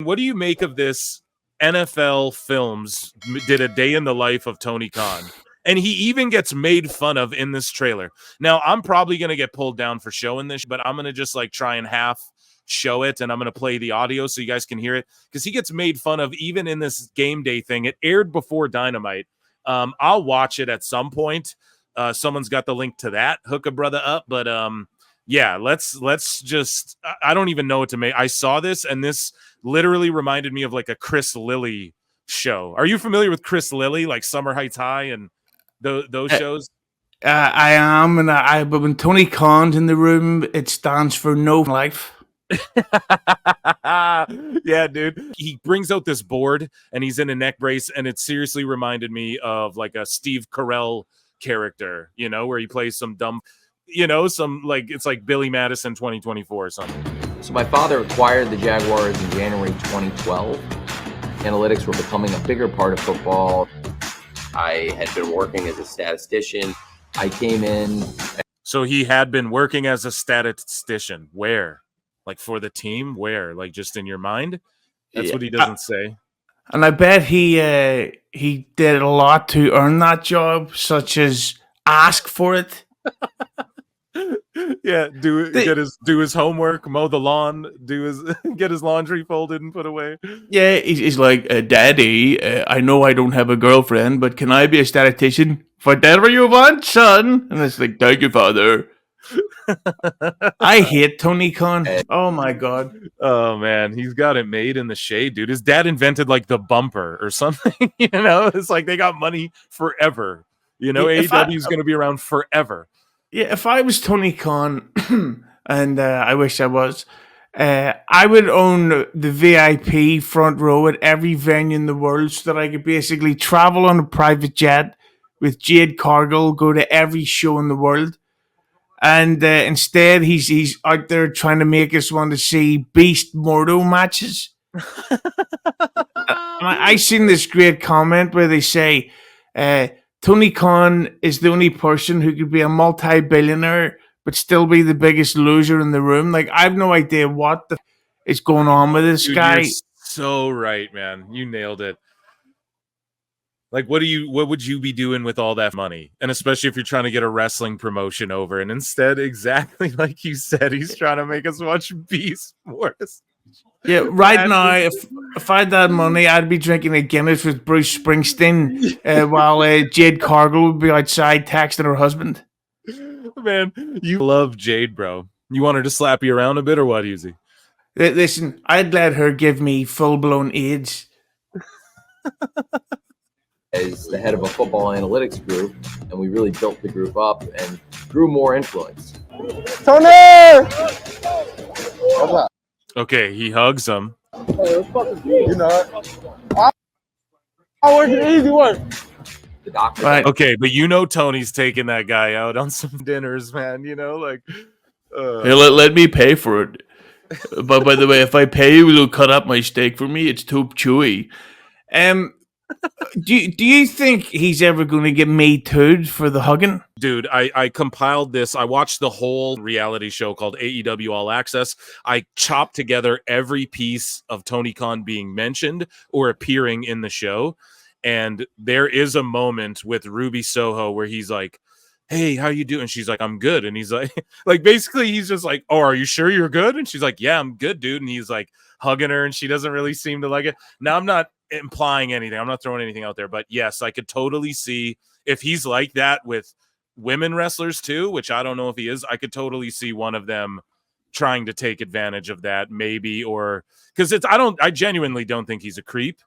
what do you make of this? NFL Films did a day in the life of Tony Khan, and he even gets made fun of in this trailer. Now, I'm probably going to get pulled down for showing this, but I'm going to just like try and half show it, and I'm going to play the audio so you guys can hear it, because he gets made fun of even in this game day thing. It aired before Dynamite. I'll watch it at some point. Someone's got the link to that. Hook a brother up, but yeah, let's just, I don't even know what to make. I saw this, and this literally reminded me of like a Chris Lilly show. Are you familiar with Chris Lilly, like Summer Heights High and those shows? I am, but when Tony Khan's in the room, it stands for no life. Yeah, dude. He brings out this board, and he's in a neck brace, and it seriously reminded me of like a Steve Carell character, you know, where he plays some dumb, you know, some like, it's like Billy Madison 2024 or something. So my father acquired the Jaguars in January 2012. Analytics were becoming a bigger part of football. I had been working as a statistician. I came in. So he had been working as a statistician. Where? Like for the team? Where? Like just in your mind? That's what he doesn't say. And I bet he did a lot to earn that job, such as ask for it. Yeah, do his homework, mow the lawn, get his laundry folded and put away. Yeah, he's like, Daddy, I know I don't have a girlfriend, but can I be a statistician? Whatever you want, son. And it's like, thank you, father. I hate Tony Khan. Oh my god. Oh man, he's got it made in the shade, dude. His dad invented like the bumper or something. You know, it's like they got money forever. You know, AEW is going to be around forever. Yeah, if I was Tony Khan, and I wish I was, I would own the VIP front row at every venue in the world, so that I could basically travel on a private jet with Jade Cargill, go to every show in the world. And instead, he's out there trying to make us want to see Beast Mordo matches. I seen this great comment where they say, Tony Khan is the only person who could be a multi-billionaire but still be the biggest loser in the room. Like, I have no idea what is going on with this guy. You're so right, man. You nailed it. Like, what would you be doing with all that money? And especially if you're trying to get a wrestling promotion over. And instead, exactly like you said, he's trying to make us watch Beast Wars. Yeah, right now, if I had that money, I'd be drinking a Guinness with Bruce Springsteen while Jade Cargill would be outside texting her husband. Man, you love Jade, bro. You want her to slap you around a bit or what, Easy? Listen, I'd let her give me full-blown AIDS. As the head of a football analytics group, and we really built the group up and grew more influence. Tony! What's up? Okay, he hugs him. Hey, you know, I work an easy work. The doctor. Right. Okay, but you know Tony's taking that guy out on some dinners, man. You know, like... Hey, let me pay for it. But by the way, if I pay you, you'll cut up my steak for me. It's too chewy. Do you think he's ever going to get Me Too'd for the hugging? Dude, I compiled this. I watched the whole reality show called AEW All Access. I chopped together every piece of Tony Khan being mentioned or appearing in the show. And there is a moment with Ruby Soho where he's like, hey, how you doing? She's like, I'm good. And he's like, basically he's just like, oh, are you sure you're good? And she's like, yeah, I'm good, dude. And he's like hugging her and she doesn't really seem to like it. Now, I'm not implying anything. I'm not throwing anything out there, but yes, I could totally see if he's like that with women wrestlers too, which I don't know if he is. I could totally see one of them trying to take advantage of that, maybe, or because I genuinely don't think he's a creep,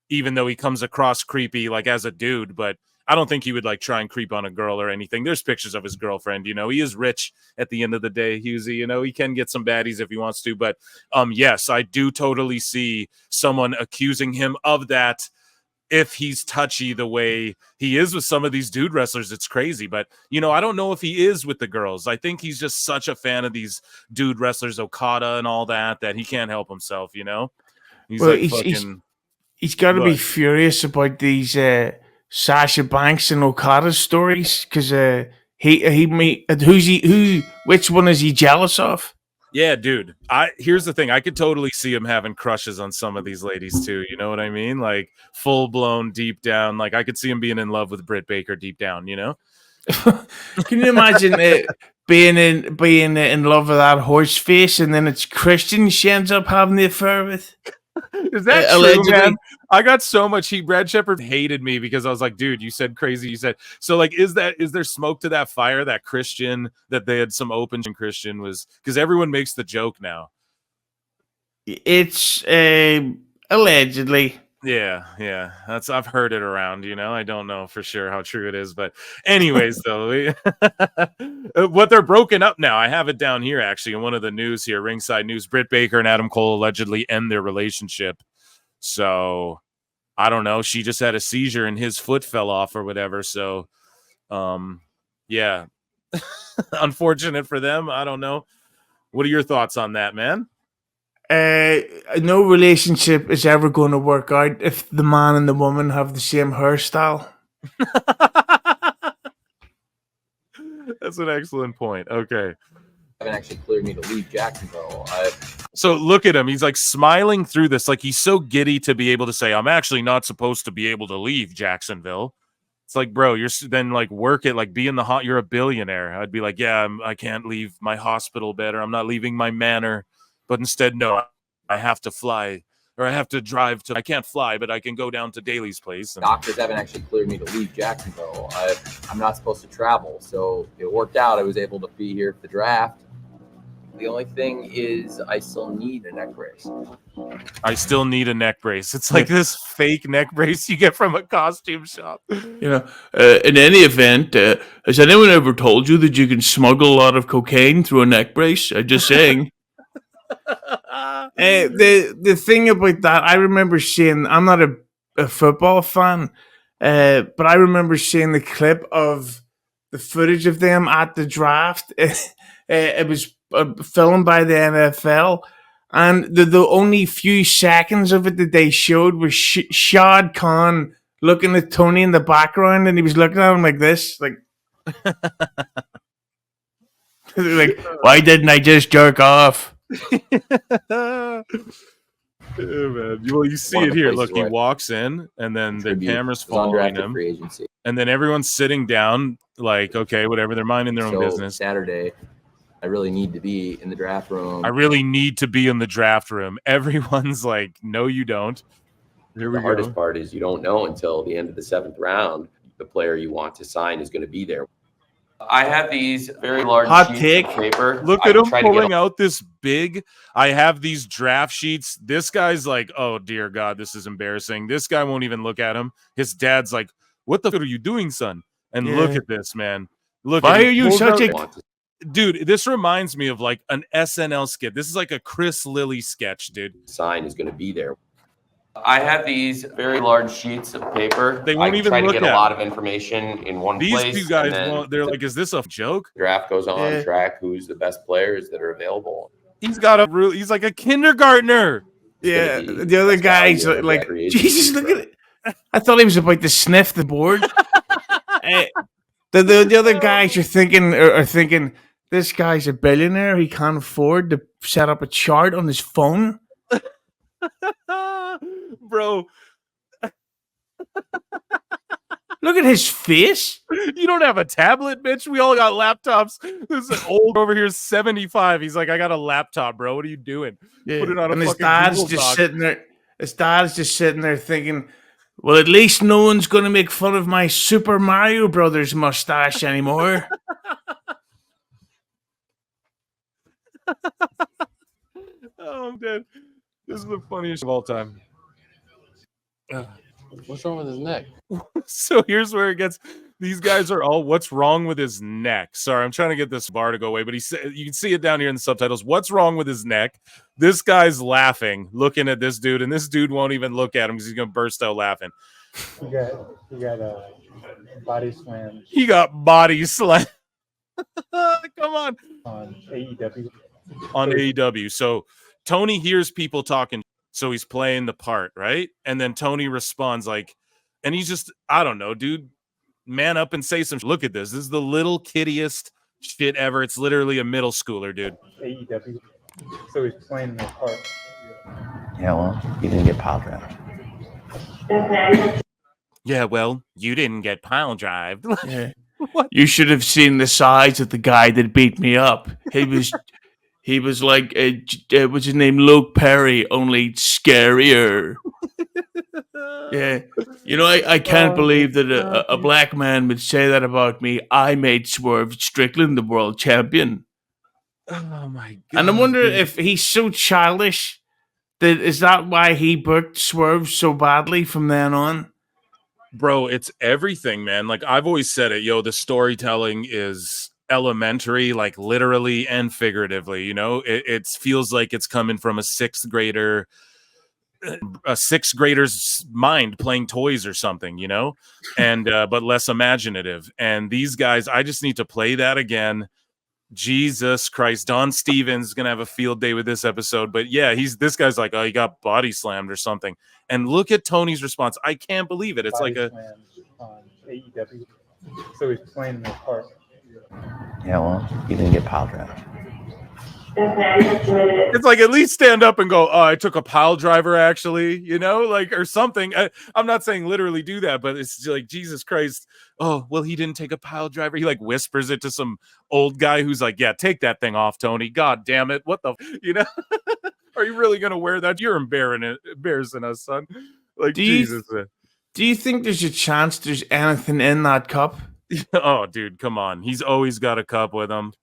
even though he comes across creepy like as a dude, but I don't think he would like try and creep on a girl or anything. There's pictures of his girlfriend, you know, he is rich at the end of the day, Husey, you know, he can get some baddies if he wants to, but yes, I do totally see someone accusing him of that if he's touchy the way he is with some of these dude wrestlers. It's crazy, but you know, I don't know if he is with the girls. I think he's just such a fan of these dude wrestlers, Okada and all that he can't help himself, you know. He's he's got to be furious about these Sasha Banks and Okada stories, because which one is he jealous of? Yeah, dude. Here's the thing. I could totally see him having crushes on some of these ladies too. You know what I mean? Like full blown deep down. Like I could see him being in love with Britt Baker deep down. You know? Can you imagine being in love with that horse face, and then it's Christian she ends up having the affair with? Is that true, Allegedly. man? I got so much heat. Brad Shepard hated me because I was like, dude, you said crazy. You said so. Like, is there smoke to that fire? That Christian, that they had some open Christian was, because everyone makes the joke now. It's allegedly. Yeah. I've heard it around. You know, I don't know for sure how true it is, but anyways, though, what they're broken up now. I have it down here actually in one of the news here, Ringside News. Britt Baker and Adam Cole allegedly end their relationship. So I don't know. She just had a seizure and his foot fell off or whatever. So, yeah, unfortunate for them. I don't know. What are your thoughts on that, man? No relationship is ever going to work out if the man and the woman have the same hairstyle. That's an excellent point. Okay. Haven't actually cleared me to leave Jacksonville. So look at him. He's like smiling through this. Like he's so giddy to be able to say, I'm actually not supposed to be able to leave Jacksonville. It's like, bro, you're then like work it, like be in the hot. You're a billionaire. I'd be like, yeah, I can't leave my hospital bed, or I'm not leaving my manor. But instead, no, I have to fly, or I have to drive to. I can't fly, but I can go down to Daly's place. Doctors haven't actually cleared me to leave Jacksonville. I'm not supposed to travel, so it worked out. I was able to be here for the draft. The only thing is I still need a neck brace. I still need a neck brace. It's like this fake neck brace you get from a costume shop. You know, in any event, has anyone ever told you that you can smuggle a lot of cocaine through a neck brace? I'm just saying. The thing about that, I remember seeing, I'm not a football fan, but I remember seeing the clip of the footage of them at the draft. It was filmed by the NFL, and the only few seconds of it that they showed was Shad Khan looking at Tony in the background, and he was looking at him like this, like, like, why didn't I just jerk off? Yeah, man. Well, you see it here. Look, he walks in, and then the camera's following him, and then everyone's sitting down, like, okay, whatever. They're minding their own business. Saturday, I really need to be in the draft room. I really need to be in the draft room. Everyone's like, no, you don't. Here we go. The hardest part is you don't know until the end of the 7th round the player you want to sign is going to be there. I have these very large sheets of paper. Look at him pulling out this big. I have these draft sheets. This guy's like, oh, dear God, this is embarrassing. This guy won't even look at him. His dad's like, what the fuck are you doing, son? And look at this, man. Look. Why are you such a... Dude, this reminds me of like an SNL skit. This is like a Chris Lilly sketch, dude. Sign is going to be there. I have these very large sheets of paper. They won't even look at a lot of information in one place. These two guys, they're like, is this a joke? Draft goes on track. Who's the best players that are available? He's like a kindergartner. Yeah, the other guy's like, Jesus, look at it. I thought he was about to sniff the board. The other guys are thinking, this guy's a billionaire. He can't afford to set up a chart on his phone. Bro. Look at his face. You don't have a tablet, bitch. We all got laptops. This is old over here, 75. He's like, I got a laptop, bro. What are you doing? Yeah. Put it on and a his fucking dad's Google just Doc. sitting there. His dad's just sitting there thinking, well, at least no one's going to make fun of my Super Mario Brothers mustache anymore. Oh, I'm dead. This is the funniest of all time. What's wrong with his neck? So here's where it gets. These guys are all, what's wrong with his neck? Sorry, I'm trying to get this bar to go away, but you can see it down here in the subtitles. What's wrong with his neck? This guy's laughing, looking at this dude, and this dude won't even look at him because he's going to burst out laughing. He got body slammed. He got body slammed. Come on. On AEW. On AEW. So Tony hears people talking, so he's playing the part, right? And then Tony responds like, and he's just, I don't know, dude, man up and say some, look at this. This is the little kiddiest shit ever. It's literally a middle schooler, dude. AEW. So he's playing their part. Yeah, well, he didn't get pile driven. Yeah, well, you didn't get pile drived. Yeah. What? You should have seen the size of the guy that beat me up. He was like, what's his name? Luke Perry, only scarier. Yeah. You know, I can't believe that a black man would say that about me. I made Swerve Strickland the world champion. Oh my god! And I wonder dude. if he's so childish that is that why he booked Swerve so badly from then on? Bro, it's everything, man. Like I've always said it, yo, the storytelling is elementary, like literally and figuratively. You know, it feels like it's coming from a sixth grader's mind playing toys or something, you know, and but less imaginative. And these guys, I just need to play that again. Jesus Christ, Don Stevens is gonna have a field day with this episode, but yeah, this guy's like, oh, he got body slammed or something. And look at Tony's response. I can't believe it. It's Body like slam on AEW. So he's playing their part. Yeah, well, he didn't get pile driven. it's like at least stand up and go, oh, I took a pile driver actually, you know, like or something. I'm not saying literally do that, but it's like Jesus Christ. Oh, well, he didn't take a pile driver. He like whispers it to some old guy who's like, yeah, take that thing off, Tony. God damn it. What the, you know, are you really going to wear that? You're embarrassing us, son. Like, Jesus. Do you think there's a chance there's anything in that cup? Oh, dude, come on. He's always got a cup with him.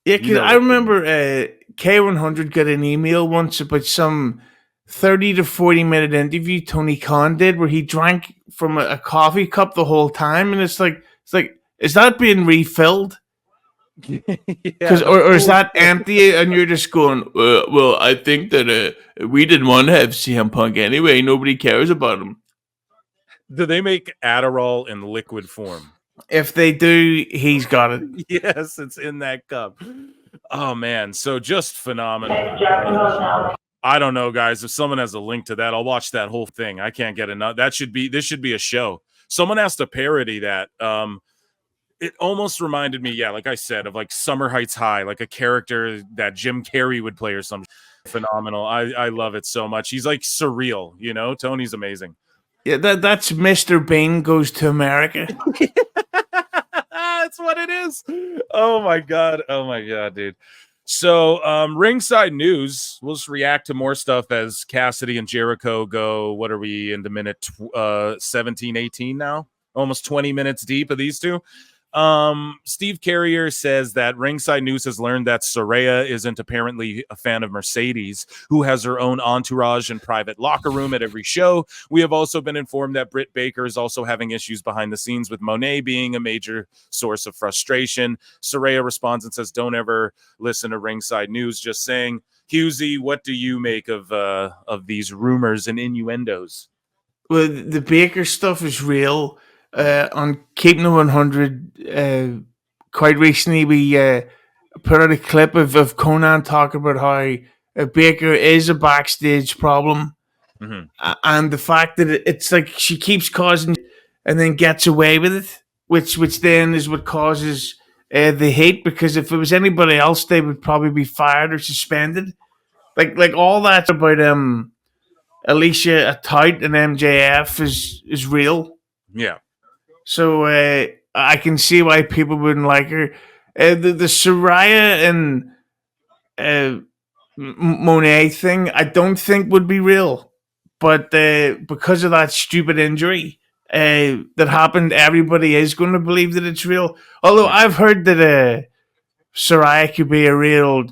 Yeah, because I remember K100 got an email once about some 30 to 40 minute interview Tony Khan did where he drank from a coffee cup the whole time, and it's like, is that being refilled? Yeah, or is that empty and you're just going, well, I think that we didn't want to have CM Punk anyway. Nobody cares about him. Do they make Adderall in liquid form? If they do, he's got it. Yes, it's in that cup. Oh man, so just phenomenal. I don't know, guys. If someone has a link to that, I'll watch that whole thing. I can't get enough. This should be a show. Someone has to parody that. It almost reminded me, yeah, like I said, of like Summer Heights High, like a character that Jim Carrey would play or something. Phenomenal. I love it so much. He's like surreal, you know. Tony's amazing. Yeah, that's Mr. Bean Goes to America. That's what it is. Oh my god, dude. So ringside news, we'll just react to more stuff as Cassidy and Jericho go. What are we into minute 17, 18 now? Almost 20 minutes deep of these two. Steve Carrier says that Ringside News has learned that Saraya isn't apparently a fan of Mercedes, who has her own entourage and private locker room at every show. We have also been informed that Britt Baker is also having issues behind the scenes, with Mone being a major source of frustration. Saraya responds and says, don't ever listen to Ringside News. Just saying. Husey, what do you make of these rumors and innuendos? Well, the Baker stuff is real. On Keeping It 100, quite recently we put out a clip of Conan talking about how Baker is a backstage problem, and the fact that it's like she keeps causing and then gets away with it, which then is what causes the hate. Because if it was anybody else, they would probably be fired or suspended. Like all that about Alicia Tout and MJF is real. Yeah. So I can see why people wouldn't like her. The Saraya and Mone thing, I don't think would be real. But because of that stupid injury that happened, everybody is going to believe that it's real. Although I've heard that Saraya could be a real...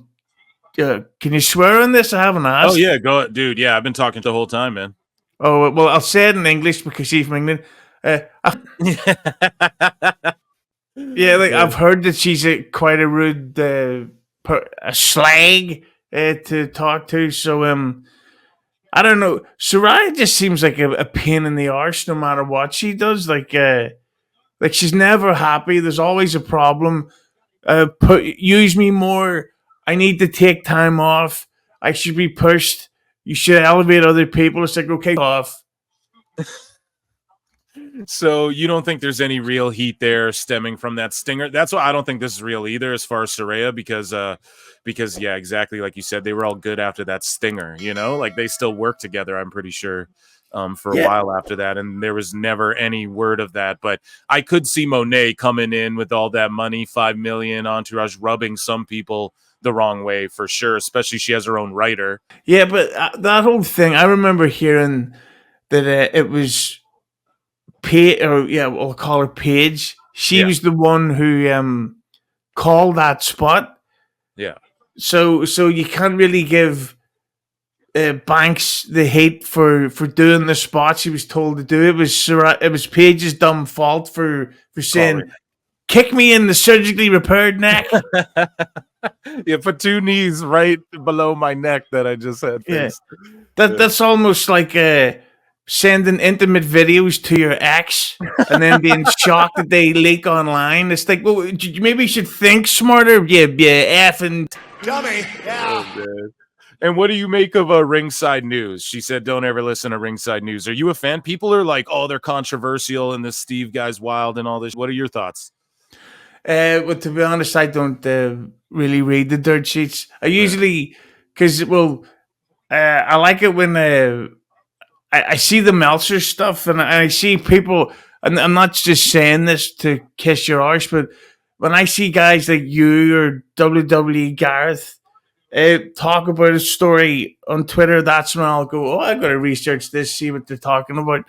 can you swear on this? I haven't asked. Oh, yeah, go, dude. Yeah, I've been talking the whole time, man. Oh, well, I'll say it in English because she's from England. I've heard that she's quite a rude a slag to talk to. So I don't know. Saraya just seems like a pain in the arse no matter what she does. Like she's never happy. There's always a problem. Use me more. I need to take time off. I should be pushed. You should elevate other people. It's like, okay, off. So you don't think there's any real heat there stemming from that stinger? That's why I don't think this is real either, as far as Saraya, because yeah, exactly like you said, they were all good after that stinger. You know, like they still worked together. I'm pretty sure. For a while after that, and there was never any word of that. But I could see Mone coming in with all that money, 5 million, entourage, rubbing some people the wrong way for sure, especially she has her own writer. Yeah, but that whole thing, I remember hearing that it was Paige, or yeah, we'll call her Paige. She was the one who called that spot. Yeah. So you can't really give Banks the hate for doing the spot she was told to do. It was Paige's dumb fault for saying, "Kick me in the surgically repaired neck." Yeah, put 2 knees right below my neck that I just had faced. That's almost like sending intimate videos to your ex and then being shocked that they leak online. It's like, well, maybe you should think smarter. Yeah, effing Dummy. Yeah. Oh, and what do you make of Ringside News? She said, don't ever listen to Ringside News. Are you a fan? People are like, oh, they're controversial and this Steve guy's wild and all this. What are your thoughts? Well, to be honest, I don't really read the dirt sheets. I usually, because, I like it when I see the Meltzer stuff and I see people, and I'm not just saying this to kiss your arse, but when I see guys like you or WWE Gareth talk about a story on Twitter, that's when I'll go, oh, I got to research this, see what they're talking about.